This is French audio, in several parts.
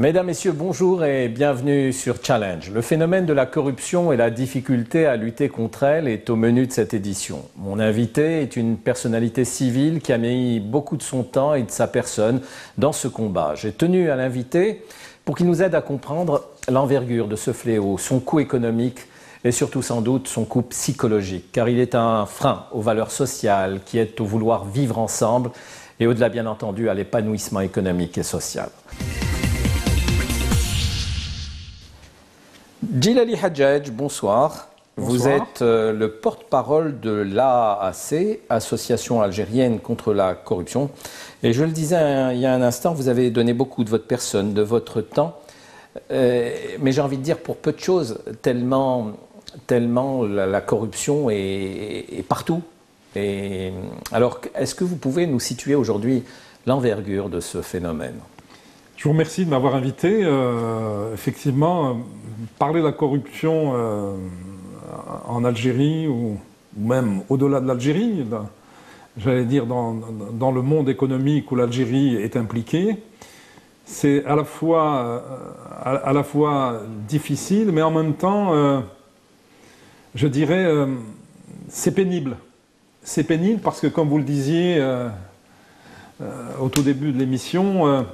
Mesdames, Messieurs, bonjour et bienvenue sur Challenge. Le phénomène de la corruption et la difficulté à lutter contre elle est au menu de cette édition. Mon invité est une personnalité civile qui a mis beaucoup de son temps et de sa personne dans ce combat. J'ai tenu à l'inviter pour qu'il nous aide à comprendre l'envergure de ce fléau, son coût économique et surtout sans doute son coût psychologique, car il est un frein aux valeurs sociales qui aident au vouloir vivre ensemble et au-delà bien entendu à l'épanouissement économique et social. Djilali Hadjadj, bonsoir. Vous êtes le porte-parole de l'AAC, Association algérienne contre la corruption. Et je le disais il y a un instant, vous avez donné beaucoup de votre personne, de votre temps. Mais j'ai envie de dire pour peu de choses, tellement la corruption est partout. Et alors, est-ce que vous pouvez nous situer aujourd'hui l'envergure de ce phénomène ? Je vous remercie de m'avoir invité. Effectivement, parler de la corruption en Algérie ou même au-delà de l'Algérie, j'allais dire dans le monde économique où l'Algérie est impliquée, c'est à la fois difficile, mais en même temps, je dirais, c'est pénible. C'est pénible parce que, comme vous le disiez au tout début de l'émission,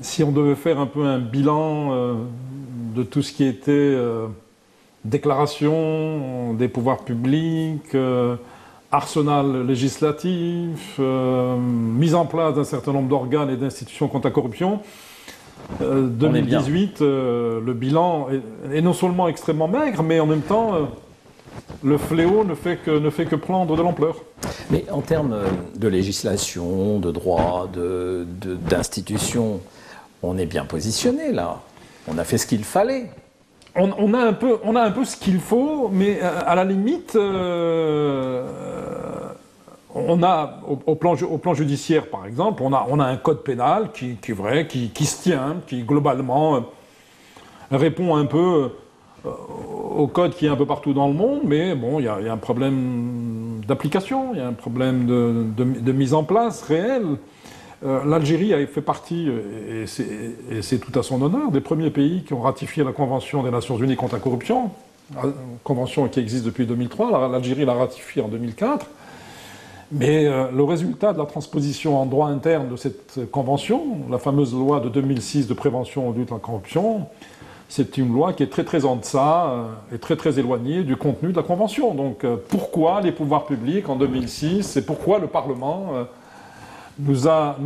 si on devait faire un peu un bilan de tout ce qui était déclaration des pouvoirs publics, arsenal législatif, mise en place d'un certain nombre d'organes et d'institutions contre la corruption, 2018, le bilan est non seulement extrêmement maigre, mais en même temps, le fléau ne fait que prendre de l'ampleur. Mais en termes de législation, de droit, d'institutions, on est bien positionné là. On a fait ce qu'il fallait. On a un peu ce qu'il faut, mais à la limite, on a au plan judiciaire, par exemple, on a un code pénal qui est vrai, qui se tient, qui globalement répond un peu au code qui est un peu partout dans le monde, mais bon, il y a un problème d'application, il y a un problème de mise en place réel. L'Algérie a fait partie, et c'est tout à son honneur, des premiers pays qui ont ratifié la Convention des Nations Unies contre la corruption, convention qui existe depuis 2003, l'Algérie l'a ratifiée en 2004, mais le résultat de la transposition en droit interne de cette convention, la fameuse loi de 2006 de prévention et de lutte contre la corruption, c'est une loi qui est très très en deçà et très très éloignée du contenu de la Convention. Donc pourquoi les pouvoirs publics en 2006 et pourquoi le Parlement nous a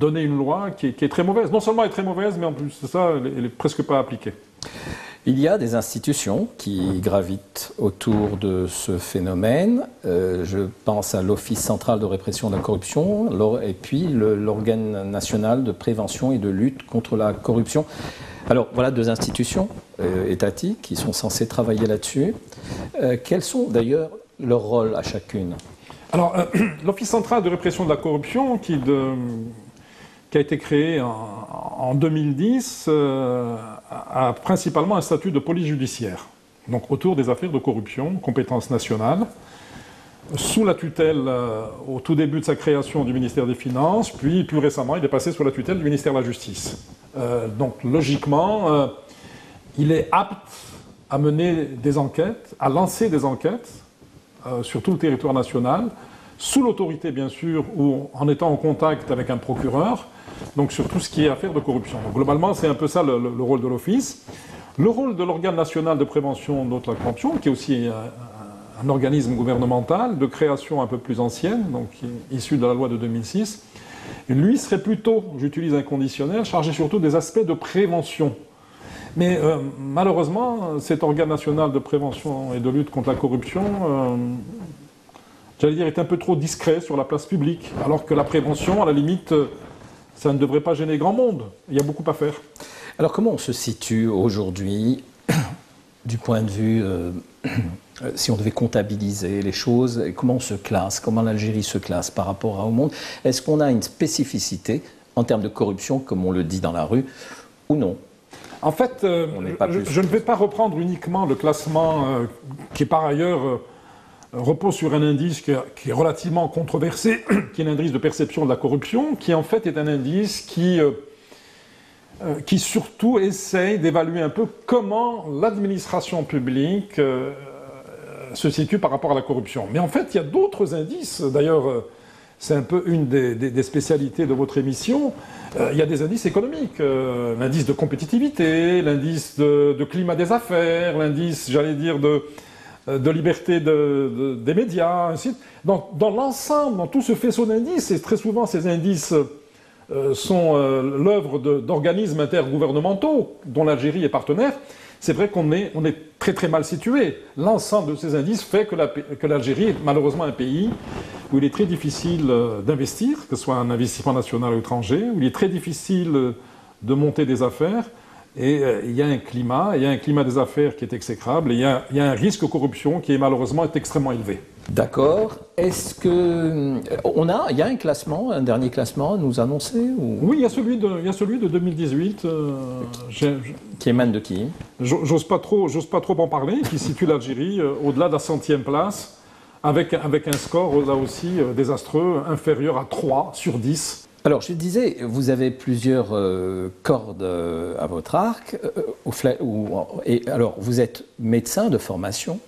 donné une loi qui est très mauvaise. Non seulement elle est très mauvaise, mais en plus de ça, elle n'est presque pas appliquée. Il y a des institutions qui gravitent autour de ce phénomène. Je pense à l'Office central de répression de la corruption et puis l'organe national de prévention et de lutte contre la corruption. Alors voilà deux institutions étatiques qui sont censées travailler là-dessus. Quels sont d'ailleurs leurs rôles à chacune ? Alors, l'Office central de répression de la corruption, qui a été créé en 2010, a principalement un statut de police judiciaire, donc autour des affaires de corruption, compétence nationale, sous la tutelle, au tout début de sa création, du ministère des Finances, puis plus récemment, il est passé sous la tutelle du ministère de la Justice. Donc, logiquement, il est apte à mener des enquêtes, à lancer des enquêtes, sur tout le territoire national, sous l'autorité bien sûr, ou en étant en contact avec un procureur, donc sur tout ce qui est affaire de corruption. Donc, globalement, c'est un peu ça le rôle de l'Office. Le rôle de l'organe national de prévention de la corruption, qui est aussi un organisme gouvernemental de création un peu plus ancienne, donc issu de la loi de 2006, lui serait plutôt, j'utilise un conditionnel, chargé surtout des aspects de prévention. Mais malheureusement, cet organe national de prévention et de lutte contre la corruption, j'allais dire, est un peu trop discret sur la place publique, alors que la prévention, à la limite, ça ne devrait pas gêner grand monde. Il y a beaucoup à faire. Alors comment on se situe aujourd'hui, du point de vue, si on devait comptabiliser les choses, et comment on se classe, comment l'Algérie se classe par rapport au monde? Est-ce qu'on a une spécificité en termes de corruption, comme on le dit dans la rue, ou non? En fait, je ne vais pas reprendre uniquement le classement qui est par ailleurs repose sur un indice qui est relativement controversé, qui est l'indice de perception de la corruption, qui en fait est un indice qui surtout essaye d'évaluer un peu comment l'administration publique se situe par rapport à la corruption. Mais en fait, il y a d'autres indices. D'ailleurs, c'est un peu une des spécialités de votre émission. Il y a des indices économiques. L'indice de compétitivité, l'indice de climat des affaires, l'indice, j'allais dire, de liberté des médias, ainsi de suite. Dans l'ensemble, dans tout ce faisceau d'indices, et très souvent ces indices sont l'œuvre d'organismes intergouvernementaux dont l'Algérie est partenaire, c'est vrai qu'on est très très mal situé. L'ensemble de ces indices fait que l'Algérie est malheureusement un pays où il est très difficile d'investir, que ce soit un investissement national ou étranger, où il est très difficile de monter des affaires, et il y a un climat des affaires qui est exécrable, et il y a un risque de corruption qui est malheureusement extrêmement élevé. D'accord. Est-ce que il y a un classement, un dernier classement à nous annoncer ou... Oui, il y a celui de 2018. Qui émane de qui? J'ose pas trop en parler, qui situe l'Algérie au-delà de la 100e place, avec un score là aussi désastreux, inférieur à 3 sur 10. Alors, je disais, vous avez plusieurs cordes à votre arc. Alors, vous êtes médecin de formation.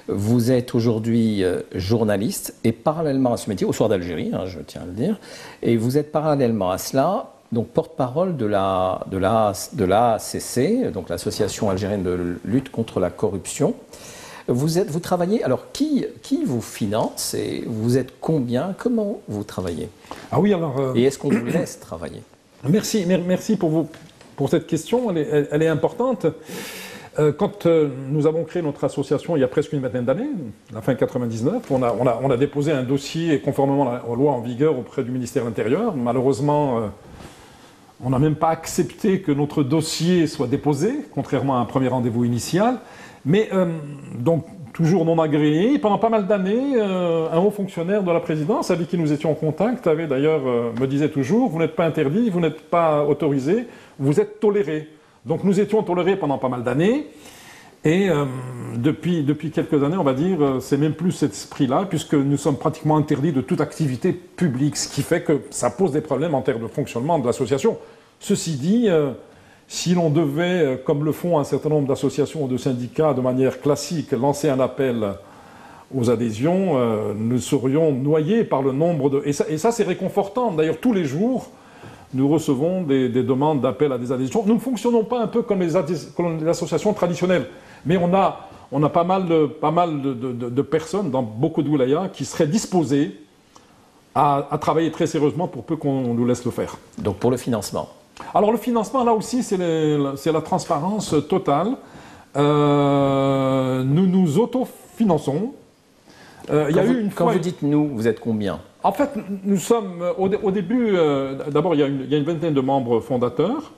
Vous êtes aujourd'hui journaliste et parallèlement à ce métier, au Soir d'Algérie, hein, je tiens à le dire, et vous êtes parallèlement à cela donc porte-parole de l'ACC, donc l'Association algérienne de lutte contre la corruption. Vous travaillez, alors qui vous finance et vous êtes combien? Comment vous travaillez? Ah oui, alors... Et est-ce qu'on vous laisse travailler? Merci pour cette question, elle est importante. Quand nous avons créé notre association il y a presque une vingtaine d'années, la fin 99, on a déposé un dossier conformément aux lois en vigueur auprès du ministère de l'Intérieur. Malheureusement, on n'a même pas accepté que notre dossier soit déposé, contrairement à un premier rendez-vous initial. Mais donc toujours non agréé. Pendant pas mal d'années, un haut fonctionnaire de la présidence avec qui nous étions en contact avait d'ailleurs me disait toujours: vous n'êtes pas interdit, vous n'êtes pas autorisé, vous êtes toléré. Donc nous étions tolérés pendant pas mal d'années, et depuis quelques années, on va dire, c'est même plus cet esprit-là, puisque nous sommes pratiquement interdits de toute activité publique, ce qui fait que ça pose des problèmes en termes de fonctionnement de l'association. Ceci dit, si l'on devait, comme le font un certain nombre d'associations ou de syndicats de manière classique, lancer un appel aux adhésions, nous serions noyés par le nombre de... Et ça c'est réconfortant. D'ailleurs, tous les jours, nous recevons des demandes d'appel à des adhésions. Nous ne fonctionnons pas un peu comme les associations traditionnelles, mais on a pas mal de personnes dans beaucoup de wilayas qui seraient disposées à travailler très sérieusement pour peu qu'on nous laisse le faire. Donc pour le financement? Alors le financement, là aussi, c'est la transparence totale. Nous nous autofinançons. Quand vous dites nous, vous êtes combien? En fait, nous sommes, au début, d'abord il y a une vingtaine de membres fondateurs.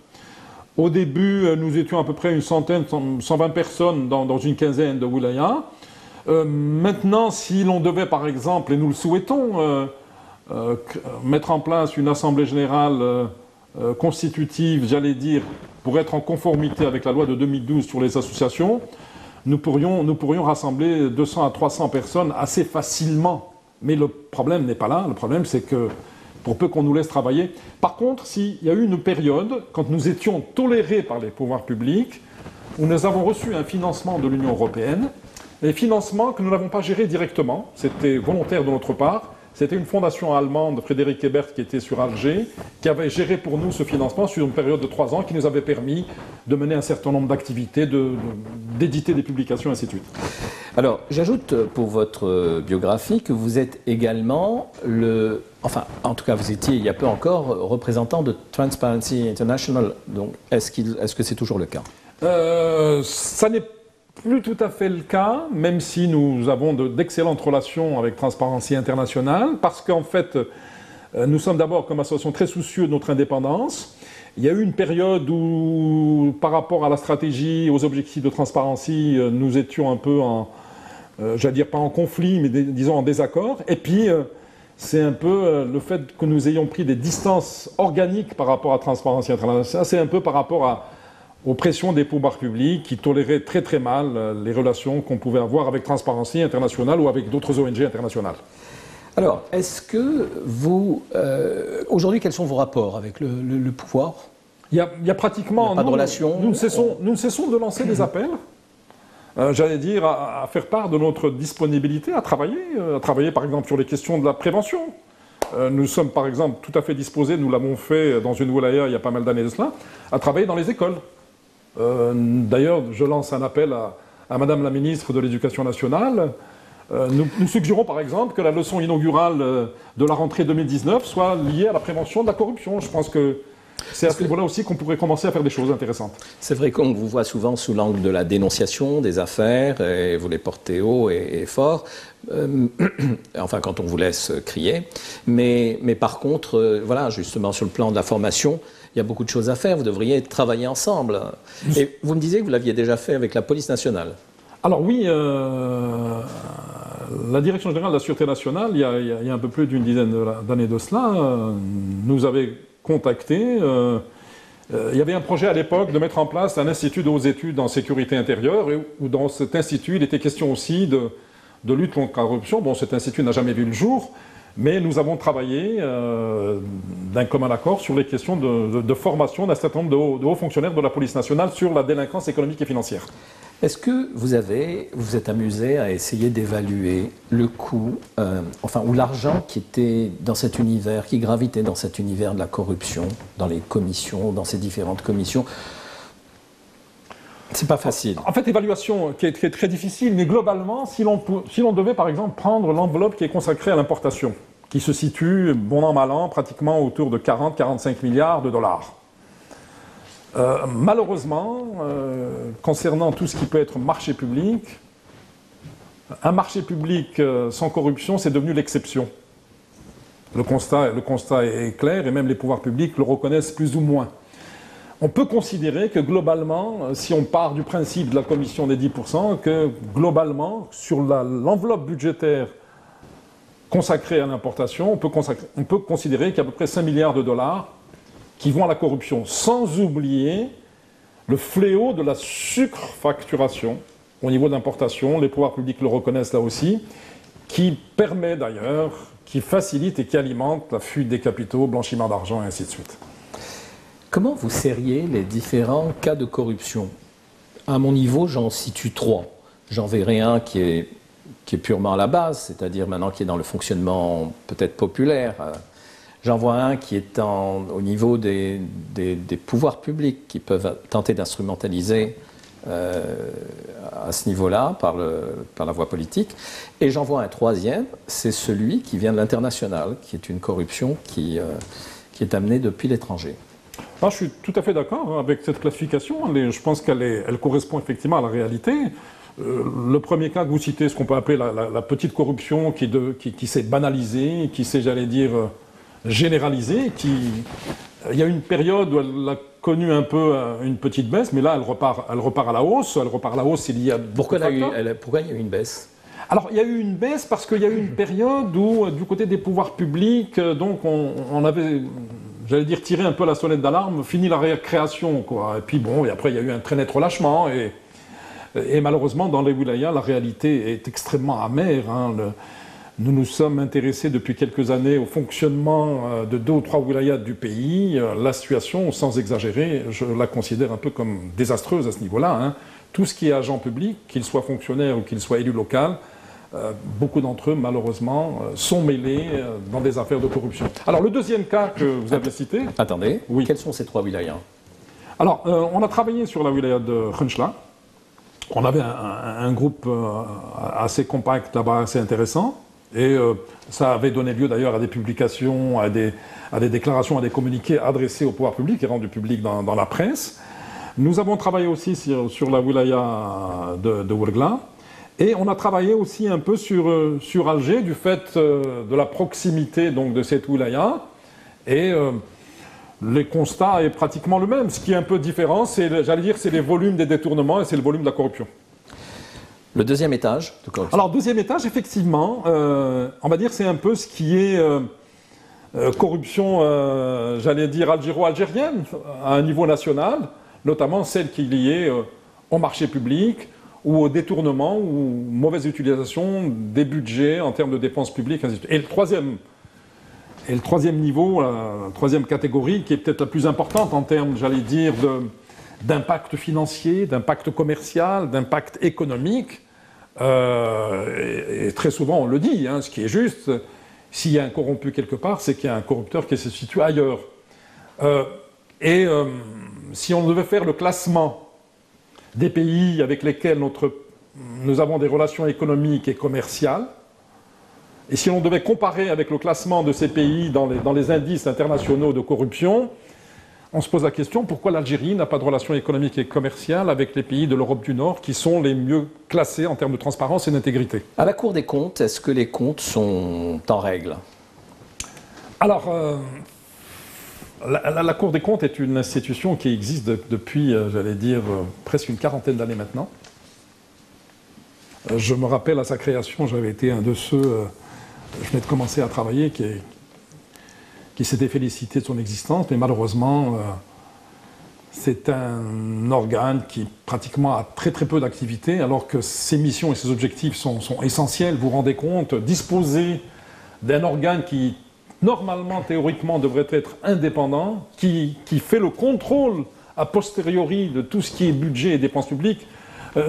Au début, nous étions à peu près une centaine, 120 personnes dans une quinzaine de wilayas. Maintenant, si l'on devait par exemple, et nous le souhaitons, mettre en place une assemblée générale constitutive, j'allais dire, pour être en conformité avec la loi de 2012 sur les associations, nous pourrions rassembler 200 à 300 personnes assez facilement. Mais le problème n'est pas là. Le problème, c'est que pour peu qu'on nous laisse travailler... Par contre, s'il y a eu une période, quand nous étions tolérés par les pouvoirs publics, où nous avons reçu un financement de l'Union européenne, et financement que nous n'avons pas géré directement, c'était volontaire de notre part. C'était une fondation allemande, Frédéric Ebert, qui était sur Alger, qui avait géré pour nous ce financement sur une période de 3 ans, qui nous avait permis de mener un certain nombre d'activités, d'éditer des publications, ainsi de suite. Alors, j'ajoute pour votre biographie que vous êtes également enfin, en tout cas, vous étiez il y a peu encore représentant de Transparency International. Donc, est-ce que c'est toujours le cas? Ça n'est plus tout à fait le cas, même si nous avons d'excellentes relations avec Transparency International, parce qu'en fait, nous sommes d'abord comme association très soucieux de notre indépendance. Il y a eu une période où, par rapport à la stratégie, aux objectifs de Transparency, nous étions un peu j'allais dire pas en conflit, mais disons en désaccord. Et puis, c'est un peu le fait que nous ayons pris des distances organiques par rapport à Transparency International, c'est un peu par rapport aux pressions des pouvoirs publics qui toléraient très très mal les relations qu'on pouvait avoir avec Transparency International ou avec d'autres ONG internationales. Alors, est-ce que vous... aujourd'hui, quels sont vos rapports avec le pouvoir? Il y a pratiquement... Il n'y a pas de relation? Nous ne cessons de lancer des appels, j'allais dire, à faire part de notre disponibilité à travailler par exemple sur les questions de la prévention. Nous sommes par exemple tout à fait disposés, nous l'avons fait dans une wilaya il y a pas mal d'années de cela, à travailler dans les écoles. D'ailleurs, je lance un appel à Madame la ministre de l'Éducation nationale. Nous suggérons par exemple que la leçon inaugurale de la rentrée 2019 soit liée à la prévention de la corruption. Je pense que c'est à ce niveau-là aussi qu'on pourrait commencer à faire des choses intéressantes. C'est vrai qu'on vous voit souvent sous l'angle de la dénonciation des affaires, et vous les portez haut et fort, enfin quand on vous laisse crier. Mais par contre, voilà, justement sur le plan de la formation, il y a beaucoup de choses à faire, vous devriez travailler ensemble. Et vous me disiez que vous l'aviez déjà fait avec la police nationale. Alors oui, la Direction générale de la Sûreté nationale, il y a un peu plus d'une dizaine d'années de cela, nous avait contacté. Il y avait un projet à l'époque de mettre en place un institut de hautes études en sécurité intérieure, où dans cet institut, il était question aussi de lutte contre la corruption. Bon, cet institut n'a jamais vu le jour, mais nous avons travaillé d'un commun accord sur les questions de formation d'un certain nombre de hauts fonctionnaires de la police nationale sur la délinquance économique et financière. Est-ce que vous êtes amusé à essayer d'évaluer le coût, ou l'argent qui était dans cet univers, qui gravitait dans cet univers de la corruption, dans les commissions, dans ces différentes commissions? C'est pas facile. En fait, l'évaluation qui est très difficile, mais globalement, si l'on devait par exemple prendre l'enveloppe qui est consacrée à l'importation, qui se situe, bon an, mal an, pratiquement autour de 40-45 milliards de dollars. Malheureusement, concernant tout ce qui peut être marché public, un marché public sans corruption, c'est devenu l'exception. Le constat est clair et même les pouvoirs publics le reconnaissent plus ou moins. On peut considérer que globalement, si on part du principe de la commission des 10%, que globalement, sur l'enveloppe budgétaire consacrée à l'importation, on peut considérer qu'il y a à peu près 5 milliards de dollars qui vont à la corruption, sans oublier le fléau de la surfacturation au niveau d'importation, les pouvoirs publics le reconnaissent là aussi, qui permet d'ailleurs, qui facilite et qui alimente la fuite des capitaux, blanchiment d'argent et ainsi de suite. Comment vous serriez les différents cas de corruption? À mon niveau, j'en situe 3. J'en verrai un qui est purement à la base, c'est-à-dire maintenant qui est dans le fonctionnement peut-être populaire. J'en vois un qui est au niveau des pouvoirs publics qui peuvent tenter d'instrumentaliser à ce niveau-là par la voie politique. Et j'en vois un troisième, c'est celui qui vient de l'international, qui est une corruption qui est amenée depuis l'étranger. Je suis tout à fait d'accord avec cette classification. Je pense qu'elle correspond effectivement à la réalité. Le premier cas que vous citez, ce qu'on peut appeler la petite corruption qui s'est banalisée, qui s'est, j'allais dire, généralisée, il y a une période où elle a connu un peu une petite baisse, mais là elle repart à la hausse. Elle repart à la hausse il y a... Pourquoi il y a eu une baisse? Alors il y a eu une baisse parce qu'il y a eu une période où, du côté des pouvoirs publics, donc on avait, j'allais dire, tiré un peu la sonnette d'alarme, fini la récréation, quoi. Et puis bon, et après il y a eu un très net relâchement, et malheureusement dans les wilayas, la réalité est extrêmement amère, hein. Nous nous sommes intéressés depuis quelques années au fonctionnement de 2 ou 3 wilayas du pays. La situation, sans exagérer, je la considère un peu comme désastreuse à ce niveau-là, hein. Tout ce qui est agent public, qu'il soit fonctionnaire ou qu'il soit élu local, beaucoup d'entre eux, malheureusement, sont mêlés dans des affaires de corruption. Alors, le deuxième cas que vous avez cité... Attendez, oui. Quels sont ces 3 wilayas? Alors, on a travaillé sur la wilaya de Khenchla. On avait un groupe assez compact là-bas, assez intéressant. Et ça avait donné lieu d'ailleurs à des publications, à des déclarations, à des communiqués adressés au pouvoir public et rendus publics dans la presse. Nous avons travaillé aussi sur la wilaya de Ouargla. Et on a travaillé aussi un peu sur Alger, du fait de la proximité donc, de cette wilaya. Et le constat est pratiquement le même. Ce qui est un peu différent, j'allais dire, c'est les volumes des détournements et c'est le volume de la corruption. Le deuxième étage de corruption. Alors, deuxième étage, effectivement, on va dire c'est un peu ce qui est corruption, j'allais dire, algéro-algérienne, à un niveau national. notamment celle qui est liée au marché public ou au détournement ou mauvaise utilisation des budgets en termes de dépenses publiques, ainsi de suite. Et le troisième niveau, la troisième catégorie, qui est peut-être la plus importante en termes, j'allais dire, d'impact financier, d'impact commercial, d'impact économique, et très souvent on le dit, ce qui est juste, s'il y a un corrompu quelque part, c'est qu'il y a un corrupteur qui se situe ailleurs. Si on devait faire le classement des pays avec lesquels nous avons des relations économiques et commerciales, et si on devait comparer avec le classement de ces pays dans les indices internationaux de corruption, on se pose la question pourquoi l'Algérie n'a pas de relations économiques et commerciales avec les pays de l'Europe du Nord qui sont les mieux classés en termes de transparence et d'intégrité. À la Cour des comptes, est-ce que les comptes sont en règle? Alors, la Cour des comptes est une institution qui existe depuis, j'allais dire, presque une quarantaine d'années maintenant. Je me rappelle à sa création, j'avais été un de ceux, je venais de commencer à travailler, qui s'était félicité de son existence, mais malheureusement, c'est un organe qui pratiquement a très très peu d'activité, alors que ses missions et ses objectifs sont essentiels. Vous vous rendez compte, disposer d'un organe qui, normalement, théoriquement, devrait être indépendant, qui fait le contrôle a posteriori de tout ce qui est budget et dépenses publiques.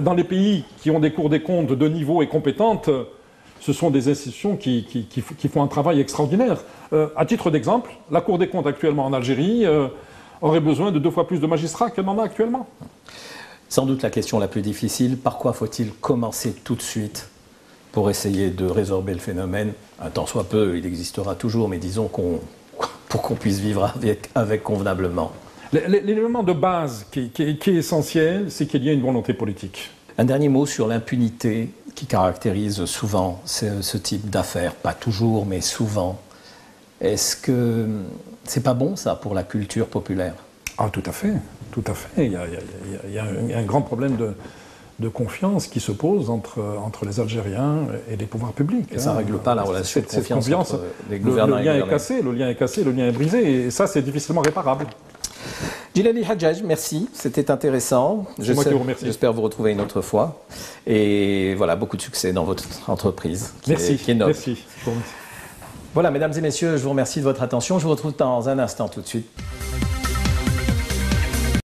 Dans les pays qui ont des cours des comptes de niveau et compétentes, ce sont des institutions qui font un travail extraordinaire. À titre d'exemple, la Cour des comptes actuellement en Algérie aurait besoin de 2 fois plus de magistrats qu'elle n'en a actuellement. Sans doute la question la plus difficile, par quoi faut-il commencer tout de suite pour essayer de résorber le phénomène? Un tant soit peu, il existera toujours, mais disons pour qu'on puisse vivre avec convenablement. L'élément de base qui est essentiel, c'est qu'il y ait une volonté politique. Un dernier mot sur l'impunité qui caractérise souvent ce type d'affaires. Pas toujours, mais souvent. Est-ce que c'est pas bon, ça, pour la culture populaire? Ah, tout à fait. Tout à fait. Il y a un grand problème de confiance qui se pose entre les Algériens et les pouvoirs publics. Et ça ne règle pas la relation de confiance entre les gouvernants et les gouvernés. Le lien est cassé, le lien est brisé, et ça, c'est difficilement réparable. Djilali Hadjadj, merci, c'était intéressant. C'est moi qui vous remercie. J'espère vous retrouver une autre fois. Et voilà, beaucoup de succès dans votre entreprise qui est noble. Merci. Voilà, mesdames et messieurs, je vous remercie de votre attention. Je vous retrouve dans un instant tout de suite.